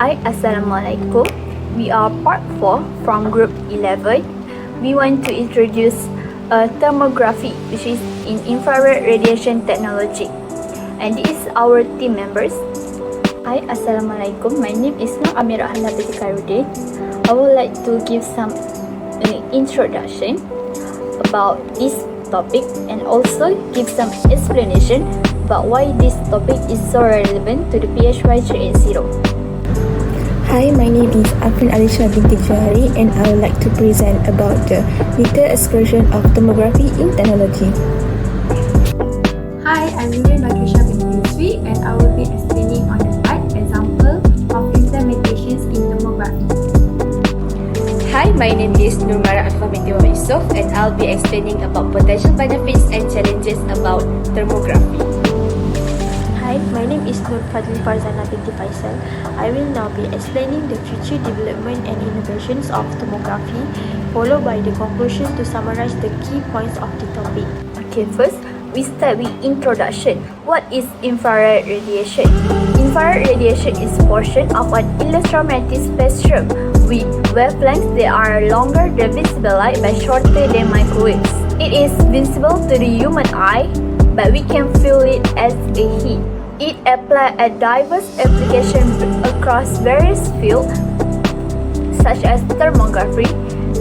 Hi, Assalamualaikum. We are part 4 from group 11. We want to introduce thermography, which is in infrared radiation technology. And this is our team members. Hi, Assalamualaikum. My name is Nur Amirah Binti Khairuddin. I would like to give some introduction about this topic and also give some explanation about why this topic is so relevant to the PHY380. Hi, my name is Afrin Alisha binti Johari and I would like to present about the detailed exploration of thermography in technology. Hi, I'm Nurul Batrisha binti Yusri and I will be explaining on the right example of implementations in thermography. Hi, my name is Nurmara Akfa binti Yusuf and I'll be explaining about potential benefits and challenges about thermography. Hi, my name is Nur Fadli Farzana binti Faisal. I will now be explaining the future development and innovations of thermography, followed by the conclusion to summarize the key points of the topic. Okay, first, we start with introduction. What is infrared radiation? Infrared radiation is portion of an electromagnetic spectrum with wavelengths that are longer than visible light but shorter than microwaves. It is visible to the human eye, but we can feel it as a heat. It applies a diverse application across various fields such as thermography,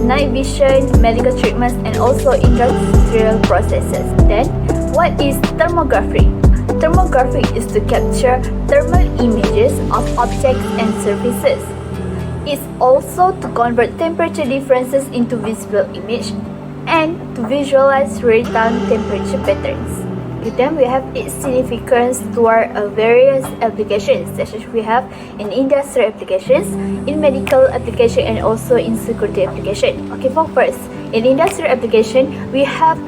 night vision, medical treatments, and also industrial processes. Then, what is thermography? Thermography is to capture thermal images of objects and surfaces. It's also to convert temperature differences into visible image and to visualize real-time temperature patterns. Then we have its significance toward various applications, such as we have in industrial applications, in medical application, and also in security application. Okay, for first, in industrial application, we have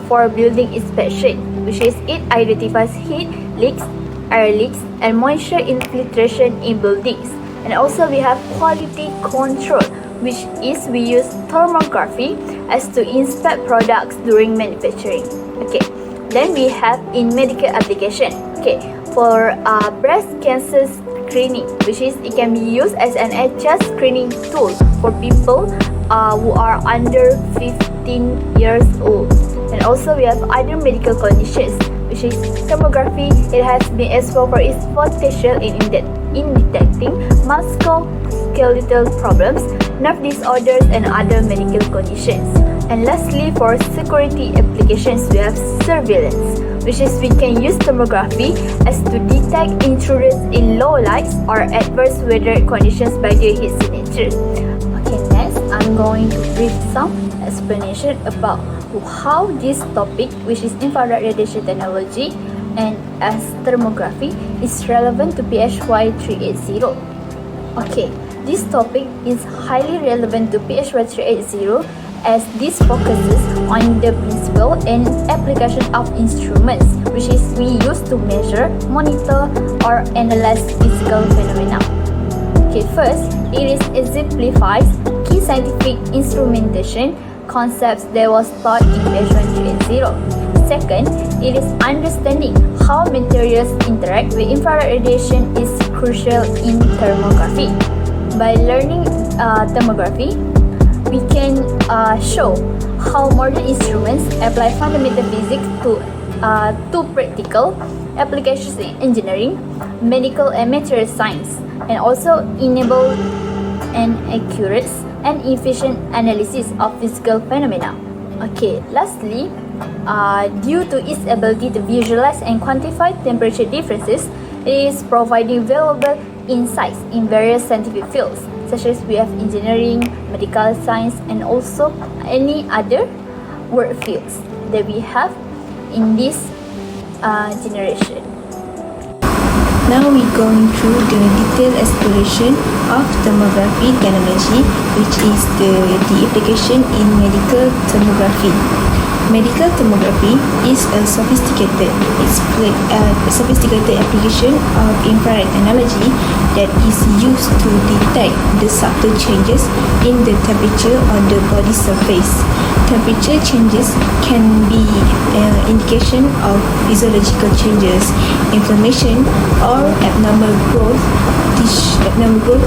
for building inspection, which is it identifies heat leaks, air leaks, and moisture infiltration in buildings. And also we have quality control, which is we use thermography as to inspect products during manufacturing. Okay. Then we have in medical application, okay, for breast cancer screening, which is it can be used as an adjust screening tool for people who are under 15 years old. And also we have other medical conditions, which is thermography. It has been explored for its potential in detecting musculoskeletal problems, nerve disorders, and other medical conditions. And lastly, for security applications, we have surveillance, which is we can use thermography as to detect intruders in low lights or adverse weather conditions by their heat signatures. Okay, next, I'm going to give some explanation about how this topic, which is infrared radiation technology and as thermography, is relevant to PHY380. Okay, this topic is highly relevant to PHY380 as this focuses on the principle and application of instruments, which is we use to measure, monitor, or analyze physical phenomena. Okay, first, it exemplifies key scientific instrumentation concepts that was taught in PHY380. Second, it is understanding how materials interact with infrared radiation is crucial in thermography. By learning thermography, we can show how modern instruments apply fundamental physics to practical applications in engineering, medical, and material science, and also enable an accurate and efficient analysis of physical phenomena. Okay, lastly, due to its ability to visualize and quantify temperature differences, it is providing valuable insights in various scientific fields, such as we have engineering, medical science, and also any other work fields that we have in this generation. Now we're going through the detailed exploration of thermography technology, which is the application in medical thermography. Medical thermography is a sophisticated application of infrared technology that is used to detect the subtle changes in the temperature on the body surface. Temperature changes can be an indication of physiological changes, inflammation, or abnormal growth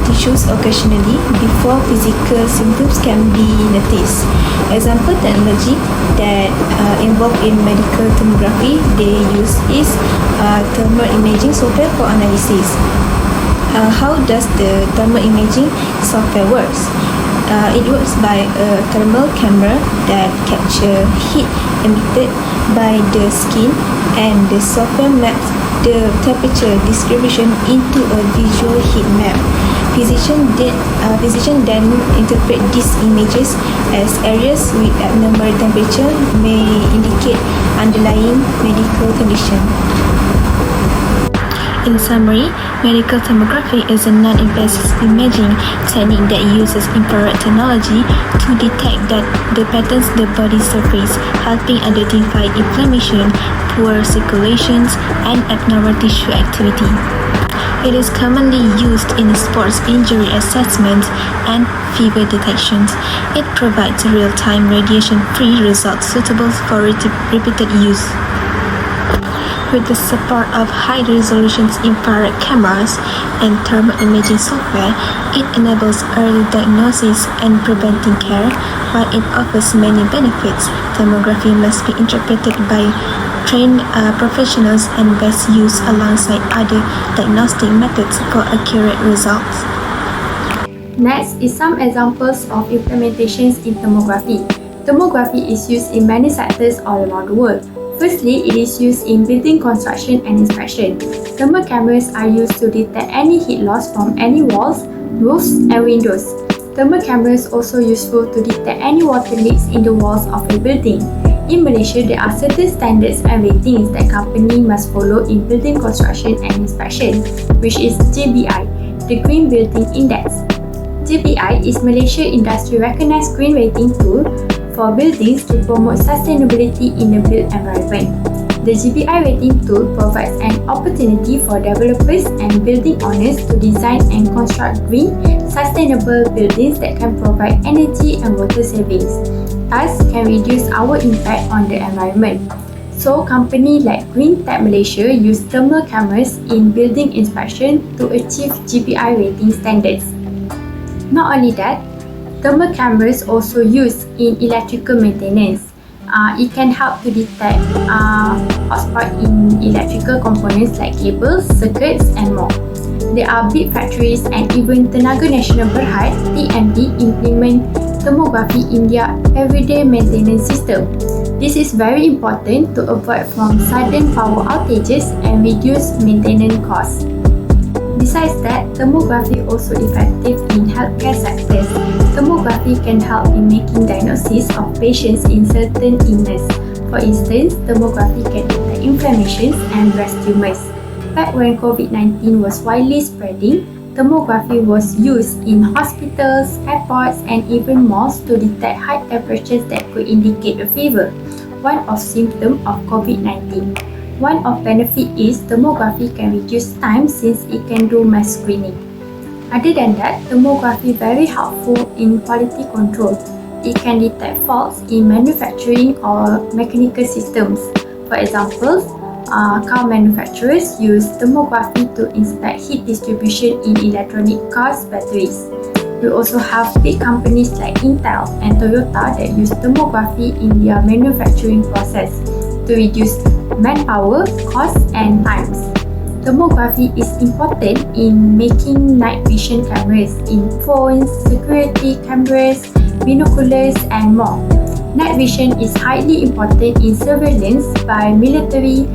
tissues occasionally before physical symptoms can be noticed. Example technology that involved in medical thermography they use is thermal imaging software for analysis. How does the thermal imaging software works? It works by a thermal camera that capture heat emitted by the skin, and the software maps the temperature distribution into a visual heat map. Physicians then interpret these images as areas with abnormal temperature may indicate underlying medical condition. In summary, medical thermography is a non-invasive imaging technique that uses infrared technology to detect the patterns the body surface, helping identify inflammation, poor circulations, and abnormal tissue activity. It is commonly used in sports injury assessment and fever detections. It provides real-time radiation-free results suitable for repeated use. With the support of high-resolution infrared cameras and thermal imaging software, it enables early diagnosis and preventing care. While it offers many benefits, thermography must be interpreted by trained professionals and best used alongside other diagnostic methods for accurate results. Next is some examples of implementations in thermography. Thermography is used in many sectors all around the world. Firstly, it is used in building construction and inspection. Thermal cameras are used to detect any heat loss from any walls, roofs, and windows. Thermal cameras also useful to detect any water leaks in the walls of a building. In Malaysia, there are certain standards and ratings that company must follow in building construction and inspection, which is GBI, the Green Building Index. GBI is Malaysia industry recognized green rating tool for buildings to promote sustainability in the built environment. The GBI rating tool provides an opportunity for developers and building owners to design and construct green, sustainable buildings that can provide energy and water savings, thus can reduce our impact on the environment. So, companies like Green Tech Malaysia use thermal cameras in building inspection to achieve GBI rating standards. Not only that, thermal cameras also used in electrical maintenance. It can help to detect hotspot in electrical components like cables, circuits, and more. There are big factories and even Tenaga Nasional Berhad (TNB) implement thermography in their everyday maintenance system. This is very important to avoid from sudden power outages and reduce maintenance costs. Besides that, thermography also effective in healthcare sectors. Thermography can help in making diagnosis of patients in certain illness. For instance, thermography can detect inflammations and breast tumors. Back when COVID-19 was widely spreading, thermography was used in hospitals, airports, and even malls to detect high temperatures that could indicate a fever, one of symptoms of COVID-19. One of benefit is thermography can reduce time since it can do mass screening. Other than that, thermography very helpful in quality control. It can detect faults in manufacturing or mechanical systems. For example, car manufacturers use thermography to inspect heat distribution in electronic cars' batteries. We also have big companies like Intel and Toyota that use thermography in their manufacturing process to reduce manpower, costs, and times. Thermography is important in making night vision cameras in phones, security cameras, binoculars, and more. Night vision is highly important in surveillance by military,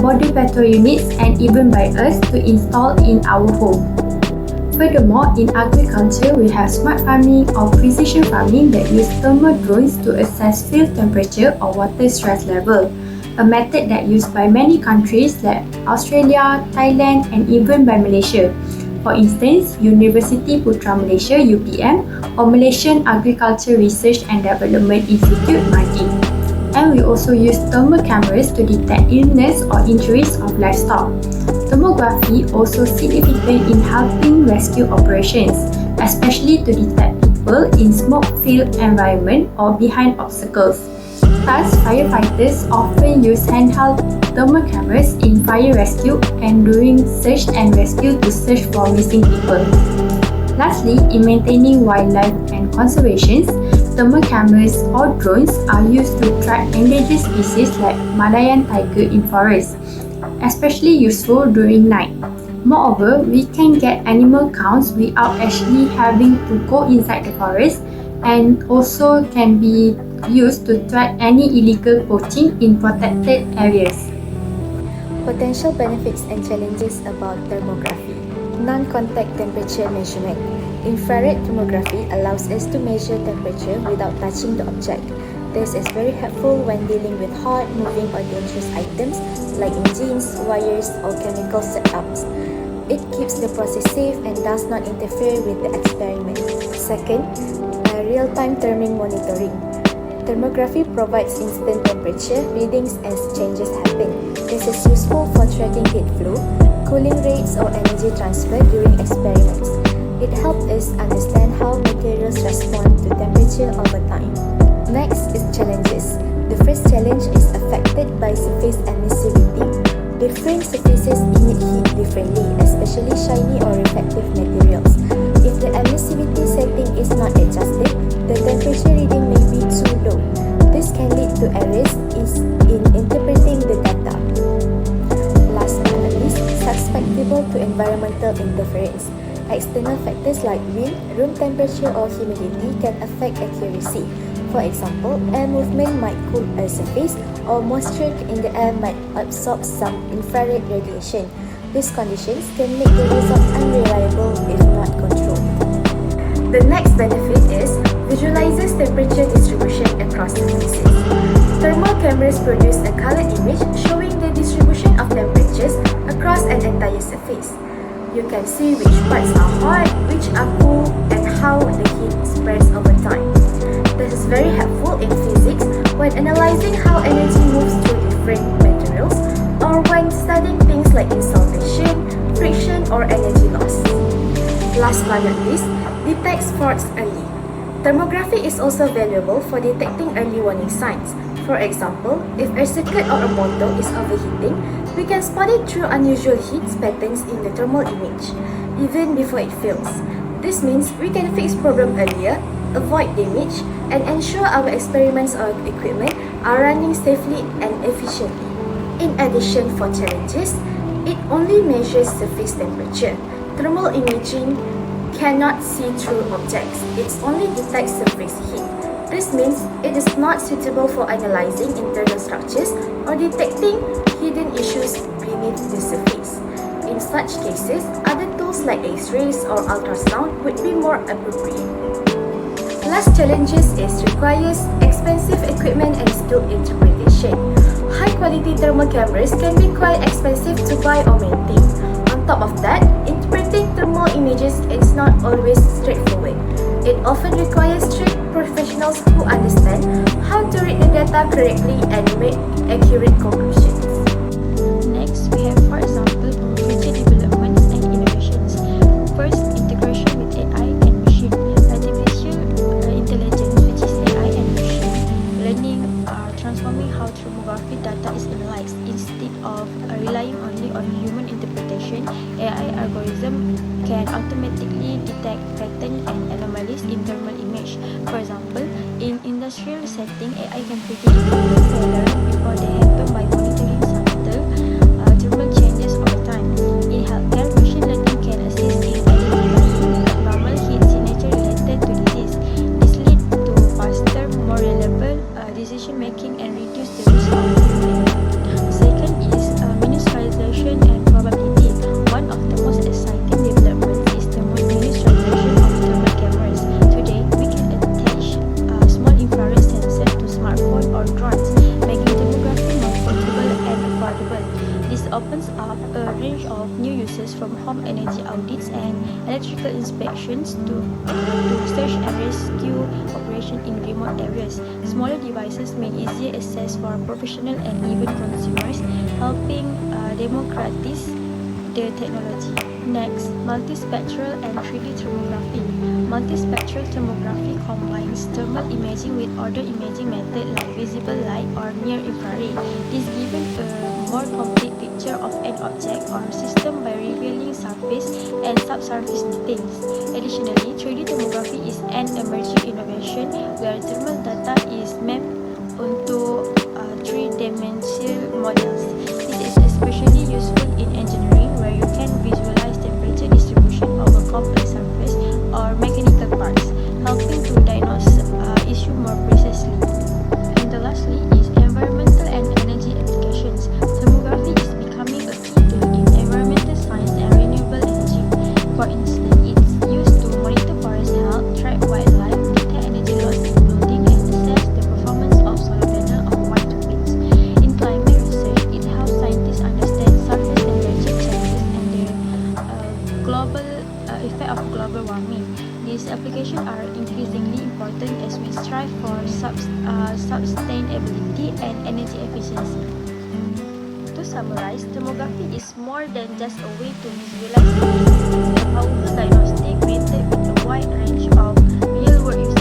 border patrol units, and even by us to install in our home. Furthermore, in agriculture, we have smart farming or precision farming that use thermal drones to assess field temperature or water stress level, a method that used by many countries like Australia, Thailand, and even by Malaysia. For instance, University Putra Malaysia (UPM) or Malaysian Agriculture Research and Development Institute (MAGI). And we also use thermal cameras to detect illness or injuries of livestock. Thermography also significant in helping rescue operations, especially to detect people in smoke-filled environment or behind obstacles. Thus, firefighters often use handheld thermal cameras in fire rescue and during search and rescue to search for missing people. Lastly, in maintaining wildlife and conservation, thermal cameras or drones are used to track endangered species like Malayan tiger in forests, especially useful during night. Moreover, we can get animal counts without actually having to go inside the forest, and also can be used to track any illegal poaching in protected areas. Potential benefits and challenges about thermography. Non-contact temperature measurement. Infrared thermography allows us to measure temperature without touching the object. This is very helpful when dealing with hot, moving or dangerous items like engines, wires or chemical setups. It keeps the process safe and does not interfere with the experiment. Second, real-time therming monitoring. Thermography provides instant temperature readings as changes happen. This is useful for tracking heat flow, cooling rates or energy transfer during experiments. It helps us understand how materials respond to temperature over time. Next is challenges. The first challenge is affected by surface emissivity. Different surfaces emit heat differently, especially shiny or reflective materials. If the emissivity setting is not adjusted, the temperature reading may be too low. This can lead to errors in interpreting the data. Last but not least, susceptible to environmental interference. External factors like wind, room temperature or humidity can affect accuracy. For example, air movement might cool a surface or moisture in the air might absorb some infrared radiation. These conditions can make the result unreliable if not controlled. The next benefit is visualizes temperature distribution across surfaces. Thermal cameras produce a colored image showing the distribution of temperatures across an entire surface. You can see which parts are hot, which are cool, and how the heat spreads over time. This is very helpful in physics when analyzing how energy moves through different materials or when studying things like insolation, friction, or energy loss. Last but not least, detects faults early. Thermography is also valuable for detecting early warning signs. For example, if a circuit or a motor is overheating, we can spot it through unusual heat patterns in the thermal image, even before it fails. This means we can fix problem earlier, avoid damage, and ensure our experiments or equipment are running safely and efficiently. In addition, for challenges, it only measures surface temperature. Thermal imaging cannot see through objects. It only detects surface heat. This means it is not suitable for analyzing internal structures or detecting hidden issues beneath the surface. In such cases, other tools like X-rays or ultrasound would be more appropriate. Last challenges is requires expensive equipment and skilled interpretation. High-quality thermal cameras can be quite expensive to buy or maintain. On top of that, interpreting thermal images is not always straightforward. It often requires trained professionals who understand how to read the data correctly and make accurate conclusions. Next, we have, for example, future developments and innovations. First, integration with AI and machine. Artificial intelligence, which is AI and machine learning, are transforming how thermography data is analyzed. Instead of relying only on human interpretation, AI algorithm can automatically detect patterns and anomalies in thermal image. For example, in industrial setting, AI can predict failure before they happen by monitoring subtle thermal changes over time. In healthcare, machine learning can assist in identifying abnormal heat signature related to disease. This leads to faster, more reliable decision making and reduce the risk of failure. Second is miniaturization and probability. One of the most exciting developments is the miniaturization of thermal cameras. Today, we can attach small infrared sensors to smartphones or drones, making thermography devices from home energy audits and electrical inspections to search and rescue operation in remote areas. Smaller devices make easier access for professional and even consumers, helping democratize the technology. Next, multispectral and 3D thermography. Multispectral thermography combines thermal imaging with other imaging methods like visible light or near-infrared. This gives a more complete picture of an object or system by revealing surface and subsurface details. Additionally, 3D thermography is an emerging innovation where thermal data is mapped onto three-dimensional models. This is especially useful in engineering where you can visualize temperature distribution over complex surface or mechanical parts, helping to diagnose issue more precisely. And the lastly is environmental and energy applications. Thermography is becoming a key tool in environmental science and renewable energy. For instance, it's used to monitor forest health, track wildlife, detect energy loss in building, and assess the performance of solar panel on wind turbines. In climate research, it helps scientists understand surface temperature changes and the global effect of global warming. These applications are increasingly important as we strive for sustainability and energy efficiency. To summarize, thermography is more than just a way to visualize the It's a powerful diagnostic method with a wide range of real-world